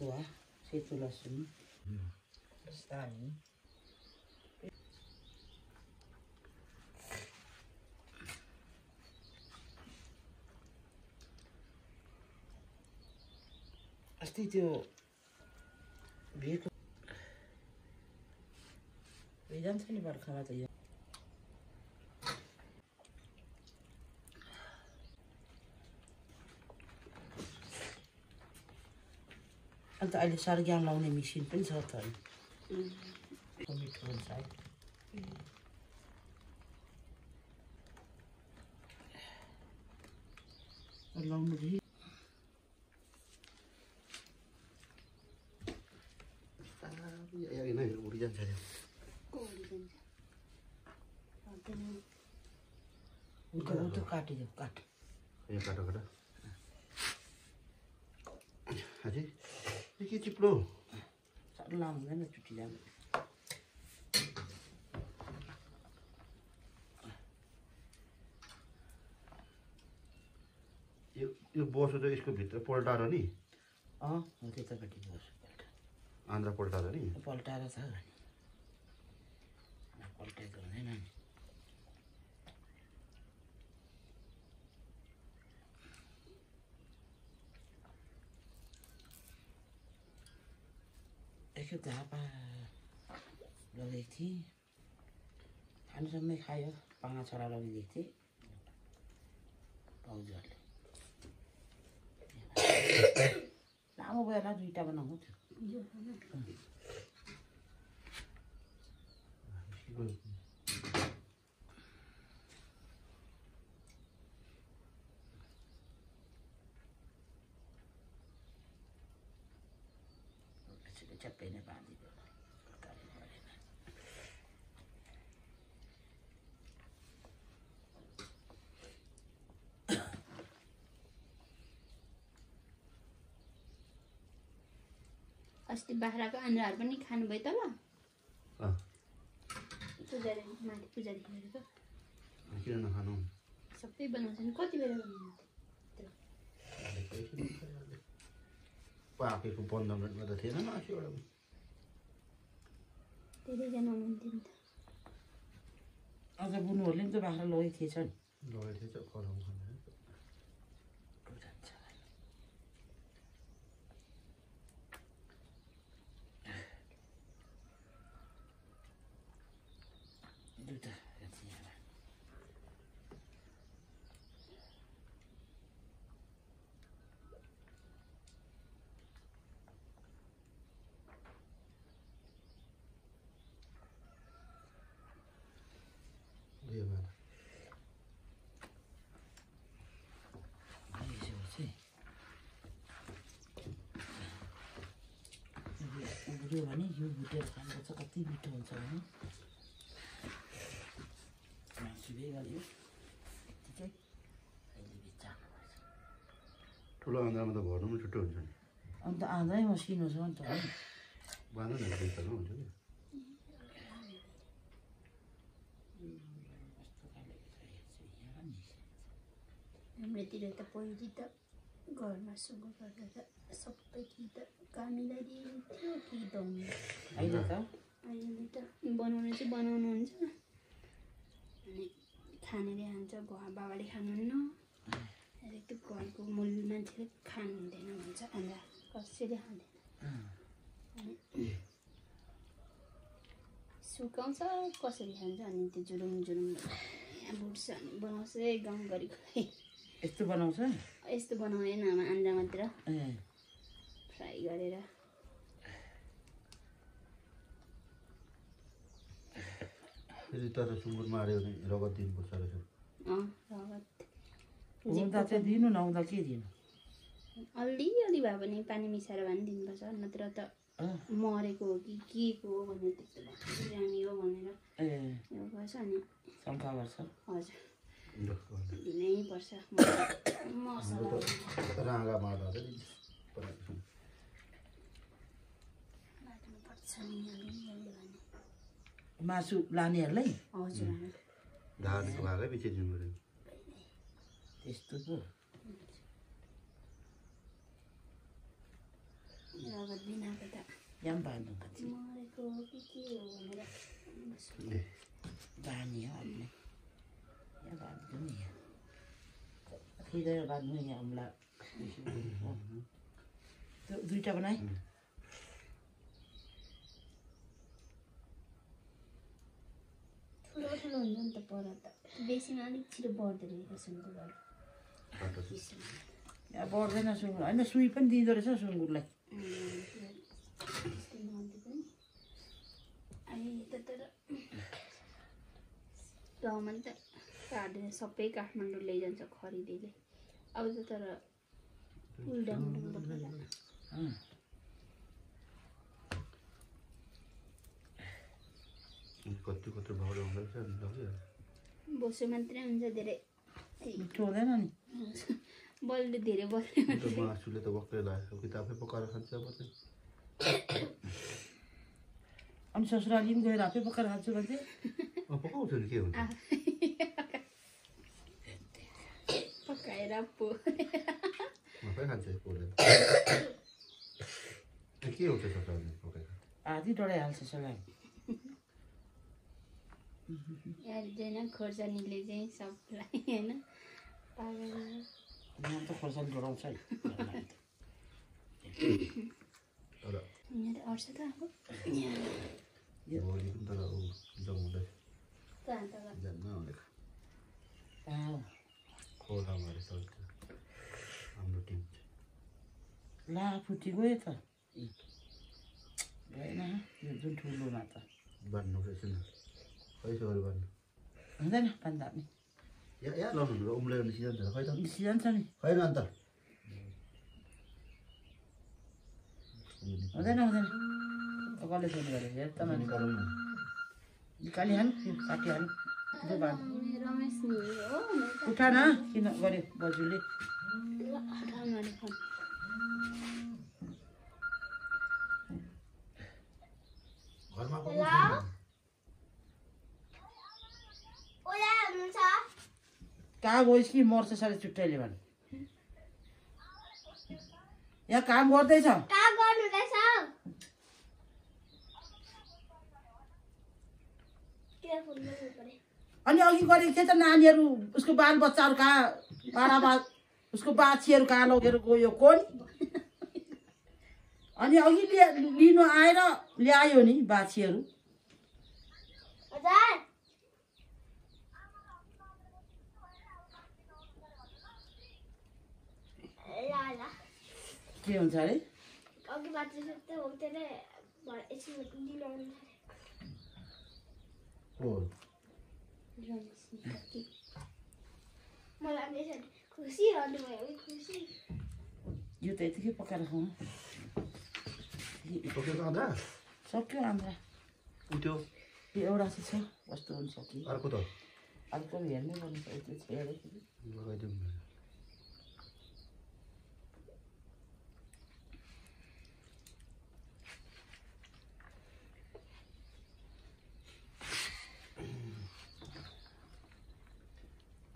यस्तो हो सेतो लसुन स्टानी अस्ति त्यो भेको जान्छ नि बर्खामा त यो अन्त अहिले सरग्याम लाउने मेसिन पनि छ त मिठो हुन्छ है लाउनु रे ini urusan saya. Untuk kaat itu kaat. Ya kaat. Aji, ini ciplo. Tak lama kan cuci jam. यो बस त यसको भित्र पल्टाएर नि हो त्यतापट्टि बस आन्द्रा पल्टाएर नि पल्टाएर छ पल्टाएको हुँदैन नि एकखेप झापा लगेको थिएँ खानुसम्मै खायो पाँच छोरा लगिदिएको थिएँ भाउजूहरूले लामो गएर दुईवटा बनाउनु थियो चप्पै नै बाँधिदियो अस्ति बाख्राको आन्द्राहरू पनि खानुभयो त ल पूजाले माथि पूजाले गरेको किन नखानु सबै बनाउँछ नि कति बेला बनाउनु पाकेको 15 मिनटमा त थिएन मासु एउटा धेरैजना हुनुहुन्थ्यो नि त अझ बुनुहरूले पनि त बाख्रा लगेको थिएछ नि लगेको थिएछ कराउनु खाने उब्रियो भने यो भुटेर खानुपर्छ कति मिठो हुन्छ भने मासु भइगयो यत्तिकै अहिले बेचार्नुपर्छ ठुलो आन्द्रामा त भर्नु पनि छिटो हुन्छ नि अन्त आँधै मसिनो छ नि त बाँध्नु नि बेचार्नु हुन्छ नि हाम्रोतिर त पहिले त घरमा सुँगो गर्दा त सबै कि त कामीलाई दिन्थ्यो कि दौनी अहिले त बनाउनु चाहिँ बनाउनुहुन्छ अनि खानेले खान्छ बाबाले खानुहुन्न त्यो घरको मूल मान्छेले खानु हुँदैन भन्छ अन्त कसैले खाँदैन सुकाउँछ कसरी खान्छ अनि त्यो जुरुम बुट्छ अनि बनाउँछ गाउँघरिको यस्तो बनाउँछ यस्तो बनाएन आन्द्रा मात्र फ्राई गरेर फेरि तर सुँगुर मार्यो भने रगत दिनुपर्छ रहेछ रगत हुँदा चाहिँ दिनु नहुँदा के दिनु अलि भए पनि पानी मिसाएर भए पनि दिनुपर्छ नत्र त मरेको हो कि के को हो भनेर त्यस्तो बिरामी हो भनेर यो गर्छ अनि शङ्का गर्छ हजुर दिनै पर्छ मसला राँगा मार्दा मासु लानेहरूलाई हजुर धानको भागै पछि दिनु पर्यो त्यस्तो पो रगत बिनाको त यहाँ पनि बाँध्नु खान्छ मरेको हो कि के हो भनेर बानी हो अहिले यहाँ बाँध्नु नि यहाँ खिँदैन बाँध्नु यहाँ अम्ला त्यो दुईवटा बनाए ठुलो ठुलो हुन्छ नि त पर त बेसीमा अलिक छिटो बढ्दो रहेछ सुँगुरहरू यहाँ बढ्दैन सुँगुर होइन सुई पनि दिँदो रहेछ सुँगुरलाई त्यस्तो नदिए पनि अहिले त तर गाउँमा नि त काट्दैन सबै काठमाडौँ लैजान्छ खरिदेले अब त तर कति भाउडा हुँदैछ बोसो मात्रै हुन्छ धेरै मिठो हुँदैन नि बल्ल धेरै बल्यो मासुले त बक्कै लाग्यो कि त आफै पकाएर खान्छ अब चाहिँ अनि ससुराली पनि गएर आफै पकाएर खान्छु भने पकाउँछ नि के हुन्छ पकाएर पो आफै खान्छ पोलेर के हुन्छ ससुराली पकाएर आधी डढाइहाल्छ सलाई हेर्दैन खोर्सानीले चाहिँ सबलाई होइन पागल यहाँ त खोर्सानी डढाउँछ है तर यहाँ त अट्छ त अब भोलि पनि तर जमाउँदै कहाँ त जान्न भनेको खोलामा रहेछ हाम्रो टिम ला फुटी गयो त गएन यो जुन ठुलोमा त बाँध्नु रहेछ नि पैसा गरी बाँध्नु हुँदैन बाँध्दा पनि यहाँ लाउनु उम्लेर निस्किन्छ नि खै त निस्किजान्छ नि होइन अन्त हुँदैन हुँदैन कसले सोध्नु गरे हेर त निकालिहाल्नु यो काटिहाल्नु त्यो बाँध्नु रमेश नि हो उठा न किन गऱ्यो बजूले घरमा कहाँ गइस् कि मर्छ साह्रै चुट्टाइले भन् यहाँ काम गर्दैछ अनि अघि गरेको थिएँ त नानीहरू उसको बाल बच्चाहरू कहाँ पाडा उसको बाछीहरू कहाँ लगेर गयो कोन अनि अघि लिनु आएर ल्यायो नि बाछीहरू के हुन्छ अरे यो त यतिकै पकाएर खाउँ सक्यो आन्द्रा त्यो यो एउटा चाहिँ छ कस्तो हुन्छ कि अर्को त अर्को हेर्नै पर्ने त्यो छेड्दाखेरि लगाइदिउँ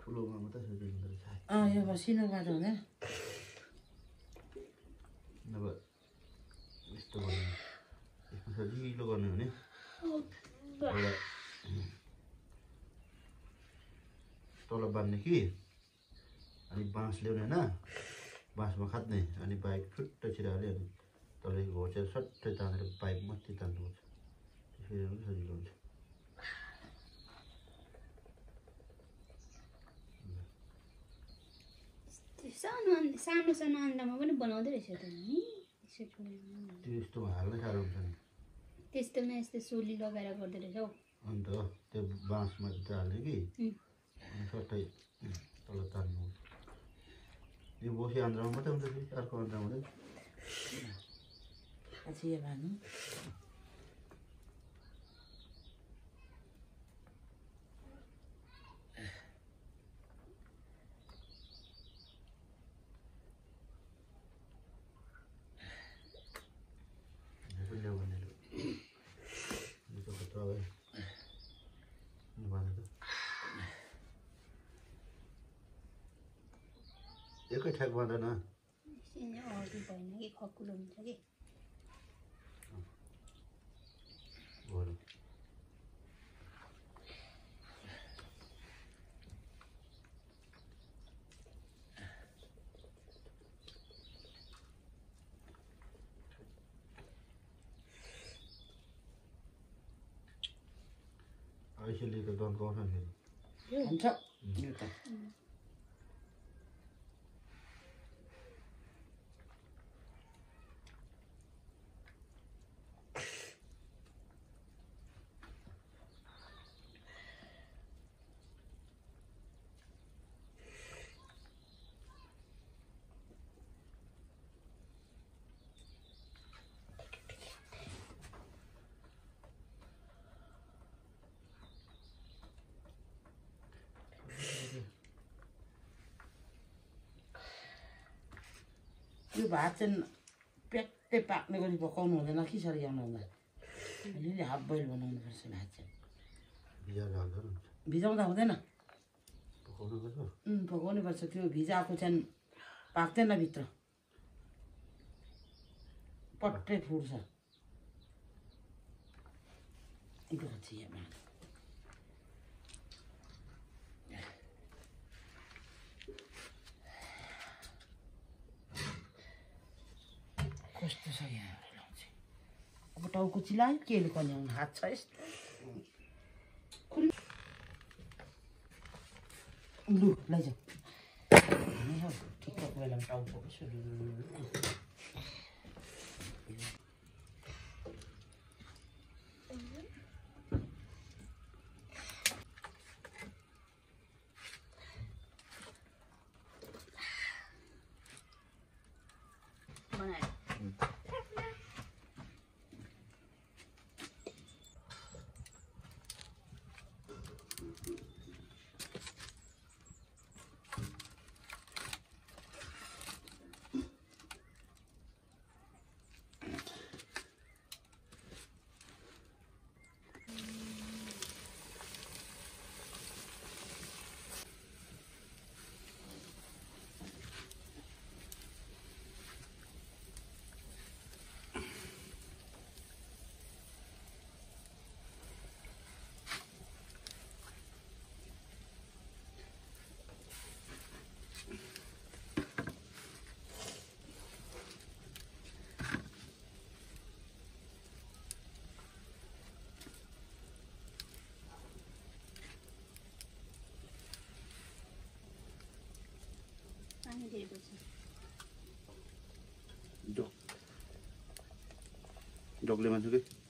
ठुलोमा मात्रै सजिलो रहेछ यो मसिनोबाट हुँदैन नभए यस्तो गर्नु यसमा सजिलो गर्नु भने एउटा तल बाँध्ने कि अनि बाँस ल्याउने होइन बाँसमा खाँद्ने अनि पाइप छुट्टै छिराले अनि तलै घोचेर सट्टै तानेर पाइप मात्रै तान्नुपर्छ त्यसरी पनि सजिलो हुन्छ सानो सानो अन्डामा पनि बनाउँदै रहेछ त नि त्यस्तोमा हाल्नै साह्रो हुन्छ नि त्यस्तोमा यस्तो सोली लगाएर गर्दो रहेछ हौ अन्त त्यो बाँसमा चाहिँ हाल्ने कि अनि सट्टै तल तान्नु यो बोसी आन्द्रामा मात्रै हुन्छ कि अर्को आन्द्रामा चाहिँ पछि यो भानु एकै ठ्याक बाँधेन अरू भएन कि खकुलो हुन्छ कि बरु आइसले त दन्काउँछ नि हुन्छ यो त यो भात चाहिँ प्याक्कै पाक्ने गरी पकाउनु हुँदैन कि सरी आउनु हुँदैन अलिअलि हाफ बोइल बनाउनुपर्छ भात चाहिँ भिजाएर हाल्दा हुन्छ भिजाउँदा हुँदैन पकाउनु पर्छ पकाउनै पर्छ त्यो भिजाएको चाहिँ पाक्दैन भित्र पट्टै फुट्छ कस्तो छ यहाँ अब टाउको चिलायो केले कन्याउनु हात छ यस्तो लु लैजाऊ ठिकको बेलामा टाउको यसो पानी धेरै पर्छ डगले मान्छु कि